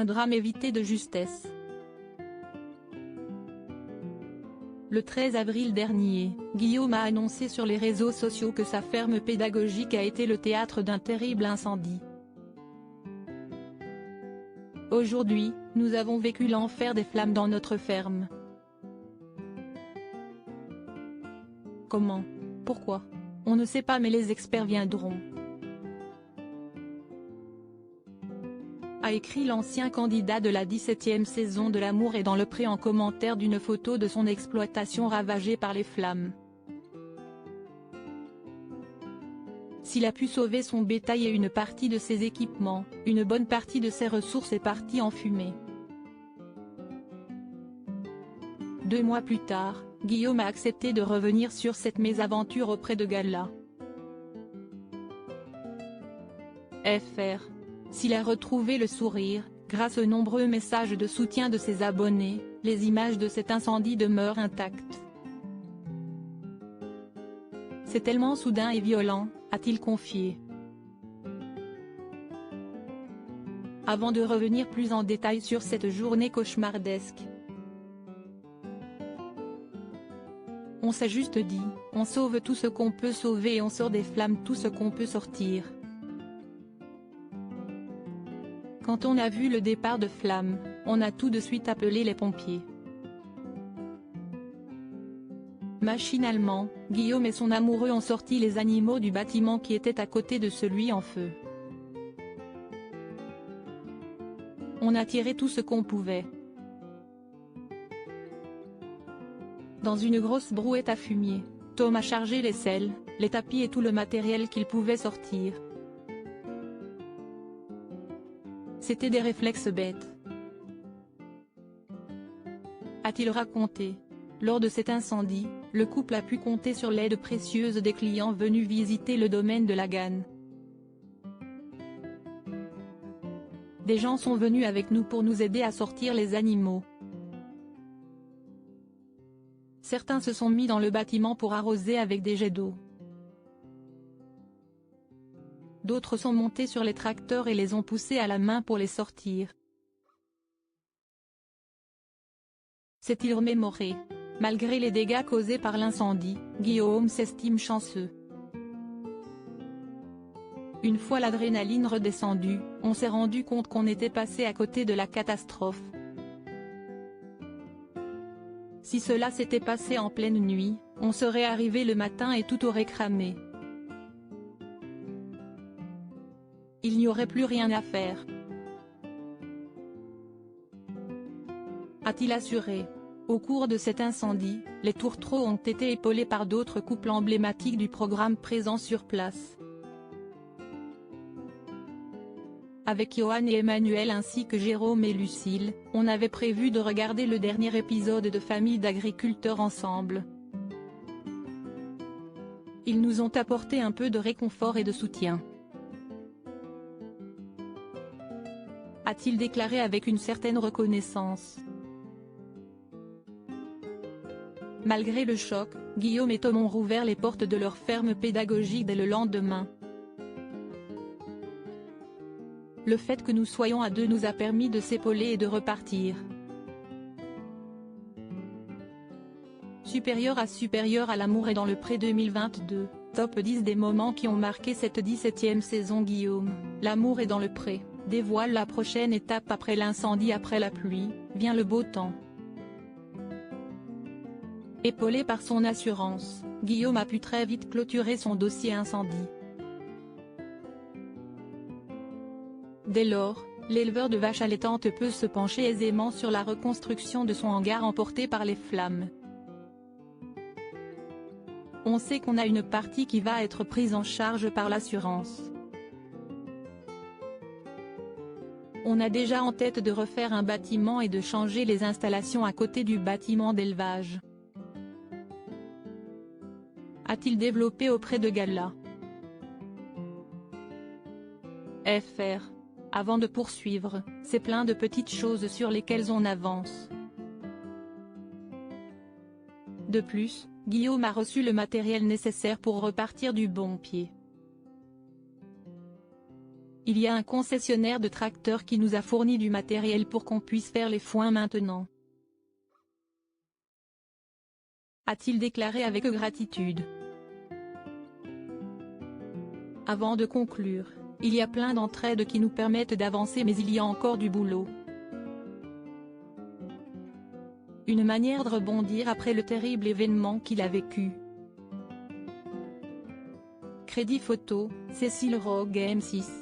Un drame évité de justesse. Le 13 avril dernier, Guillaume a annoncé sur les réseaux sociaux que sa ferme pédagogique a été le théâtre d'un terrible incendie. Aujourd'hui, nous avons vécu l'enfer des flammes dans notre ferme. Comment? Pourquoi? On ne sait pas, mais les experts viendront. A écrit l'ancien candidat de la 17e saison de L'amour est dans le pré en commentaire d'une photo de son exploitation ravagée par les flammes. S'il a pu sauver son bétail et une partie de ses équipements, une bonne partie de ses ressources est partie en fumée. 2 mois plus tard, Guillaume a accepté de revenir sur cette mésaventure auprès de Gala. FR. S'il a retrouvé le sourire, grâce aux nombreux messages de soutien de ses abonnés, les images de cet incendie demeurent intactes. C'est tellement soudain et violent, a-t-il confié. Avant de revenir plus en détail sur cette journée cauchemardesque. On s'est juste dit, on sauve tout ce qu'on peut sauver et on sort des flammes tout ce qu'on peut sortir. Quand on a vu le départ de flammes, on a tout de suite appelé les pompiers. Machinalement, Guillaume et son amoureux ont sorti les animaux du bâtiment qui était à côté de celui en feu. On a tiré tout ce qu'on pouvait. Dans une grosse brouette à fumier, Tom a chargé les selles, les tapis et tout le matériel qu'il pouvait sortir. C'était des réflexes bêtes. A-t-il raconté. Lors de cet incendie, le couple a pu compter sur l'aide précieuse des clients venus visiter le domaine de la Ganne. Des gens sont venus avec nous pour nous aider à sortir les animaux. Certains se sont mis dans le bâtiment pour arroser avec des jets d'eau. D'autres sont montés sur les tracteurs et les ont poussés à la main pour les sortir. S'est-il remémoré. Malgré les dégâts causés par l'incendie, Guillaume s'estime chanceux. Une fois l'adrénaline redescendue, on s'est rendu compte qu'on était passé à côté de la catastrophe. Si cela s'était passé en pleine nuit, on serait arrivé le matin et tout aurait cramé. Il n'y aurait plus rien à faire. A-t-il assuré. Au cours de cet incendie, les tourtereaux ont été épaulés par d'autres couples emblématiques du programme présents sur place. Avec Johan et Emmanuel ainsi que Jérôme et Lucille, on avait prévu de regarder le dernier épisode de Famille d'agriculteurs ensemble. Ils nous ont apporté un peu de réconfort et de soutien. A-t-il déclaré avec une certaine reconnaissance. Malgré le choc, Guillaume et Tom ont rouvert les portes de leur ferme pédagogique dès le lendemain. Le fait que nous soyons à deux nous a permis de s'épauler et de repartir. Supérieur à L'amour est dans le pré 2022, top 10 des moments qui ont marqué cette 17e saison. Guillaume, L'amour est dans le pré, dévoile la prochaine étape après l'incendie. Après la pluie, vient le beau temps. Épaulé par son assurance, Guillaume a pu très vite clôturer son dossier incendie. Dès lors, l'éleveur de vaches allaitantes peut se pencher aisément sur la reconstruction de son hangar emporté par les flammes. On sait qu'on a une partie qui va être prise en charge par l'assurance. On a déjà en tête de refaire un bâtiment et de changer les installations à côté du bâtiment d'élevage. A-t-il développé auprès de Gala. FR. Avant de poursuivre, c'est plein de petites choses sur lesquelles on avance. De plus, Guillaume a reçu le matériel nécessaire pour repartir du bon pied. Il y a un concessionnaire de tracteurs qui nous a fourni du matériel pour qu'on puisse faire les foins maintenant. A-t-il déclaré avec gratitude. Avant de conclure, il y a plein d'entraides qui nous permettent d'avancer mais il y a encore du boulot. Une manière de rebondir après le terrible événement qu'il a vécu. Crédit photo, Cécile Rogue M6.